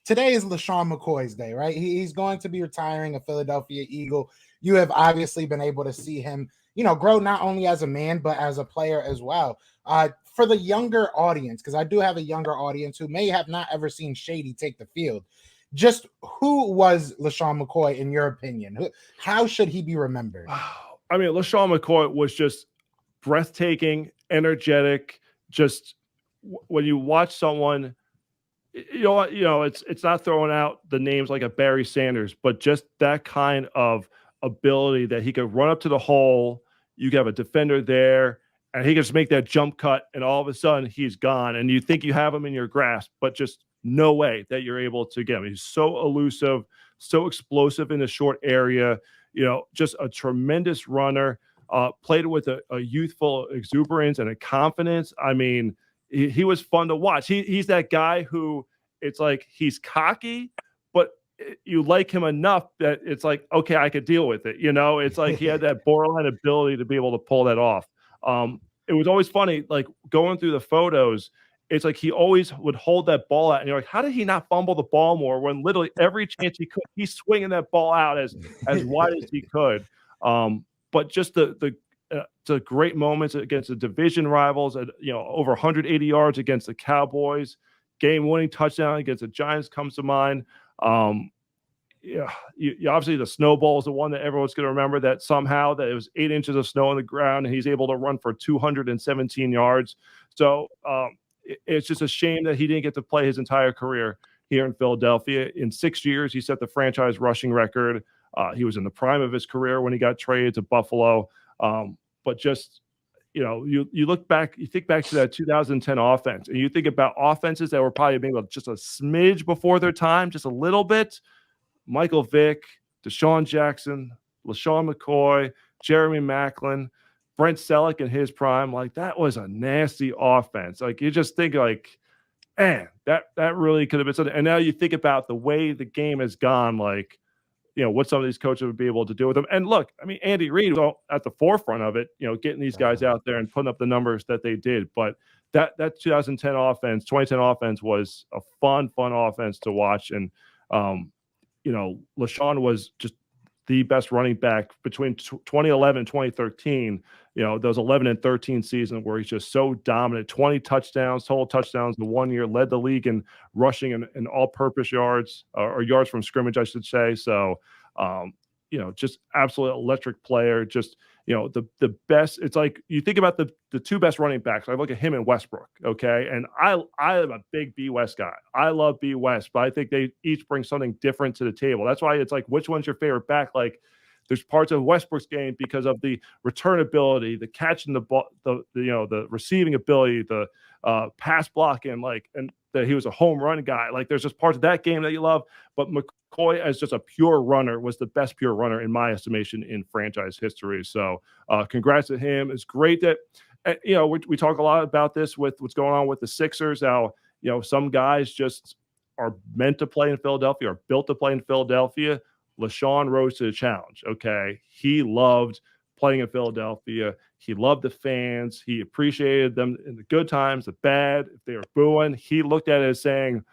today is LeSean McCoy's day, right? He's going to be retiring a Philadelphia Eagle. You have obviously been able to see him, grow not only as a man, but as a player as well. For the younger audience, because I do have a younger audience who may have not ever seen Shady take the field, just who was LeSean McCoy in your opinion? How should he be remembered? I mean, LeSean McCoy was just breathtaking, energetic. Just when you watch someone, it's not throwing out the names like a Barry Sanders, but just that kind of ability that he could run up to the hole. You could have a defender there, and he can just make that jump cut, and all of a sudden he's gone. And you think you have him in your grasp, but just no way that you're able to get him. He's so elusive, so explosive in the short area. Just a tremendous runner. Played with a youthful exuberance and a confidence. I mean, he was fun to watch. He's that guy who it's like he's cocky, but you like him enough that it's like, okay, I could deal with it. It's like he had that borderline ability to be able to pull that off. It was always funny, like going through the photos. It's like he always would hold that ball out, and you're like, how did he not fumble the ball more? When literally every chance he could, he's swinging that ball out as wide as he could. But just the great moments against the division rivals, at over 180 yards against the Cowboys, game-winning touchdown against the Giants comes to mind. You obviously the snowball is the one that everyone's going to remember. That somehow that it was 8 inches of snow on the ground, and he's able to run for 217 yards. So it's just a shame that he didn't get to play his entire career here in Philadelphia. In 6 years, he set the franchise rushing record. He was in the prime of his career when he got traded to Buffalo. But just, you look back, you think back to that 2010 offense, and you think about offenses that were probably maybe just a smidge before their time, just a little bit. Michael Vick, Deshaun Jackson, LeSean McCoy, Jeremy Maclin, Brent Selleck in his prime. Like, that was a nasty offense. Like, you just think like, man, that really could have been something. And now you think about the way the game has gone, like, what some of these coaches would be able to do with them. And look, I mean, Andy Reid was at the forefront of it, getting these guys out there and putting up the numbers that they did. But that 2010 offense, 2010 offense was a fun offense to watch. And, LeSean was just the best running back between 2011 and 2013. Those 11 and 13 season where he's just so dominant. 20 touchdowns, total touchdowns in 1 year, led the league in rushing and all-purpose yards, or yards from scrimmage, I should say. So, just absolute electric player. Just, the best. It's like you think about the two best running backs. I look at him and Westbrook, okay? And I am a big B. West guy. I love B. West, but I think they each bring something different to the table. That's why it's like, which one's your favorite back? Like, there's parts of Westbrook's game because of the return ability, the catching the ball, the receiving ability, the pass blocking, and that he was a home run guy. Like, there's just parts of that game that you love. But McCoy, as just a pure runner, was the best pure runner in my estimation in franchise history. So, congrats to him. It's great that we talk a lot about this with what's going on with the Sixers. How some guys just are meant to play in Philadelphia, or built to play in Philadelphia. LeSean rose to the challenge. Okay, he loved playing in Philadelphia. He loved the fans. He appreciated them in the good times, the bad. If they were booing, he looked at it as saying,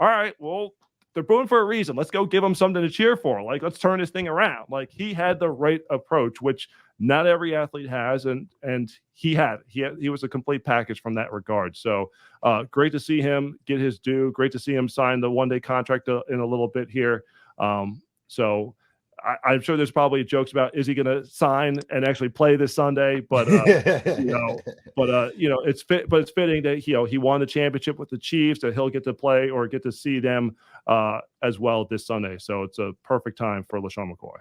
all right, well, they're booing for a reason. Let's go give them something to cheer for. Like, let's turn this thing around. Like, he had the right approach, which not every athlete has, and he had. He was a complete package from that regard. So great to see him get his due. Great to see him sign the one-day contract in a little bit here. So I'm sure there's probably jokes about, is he going to sign and actually play this Sunday? But it's fitting that he won the championship with the Chiefs, that he'll get to play or get to see them as well this Sunday. So it's a perfect time for LeSean McCoy.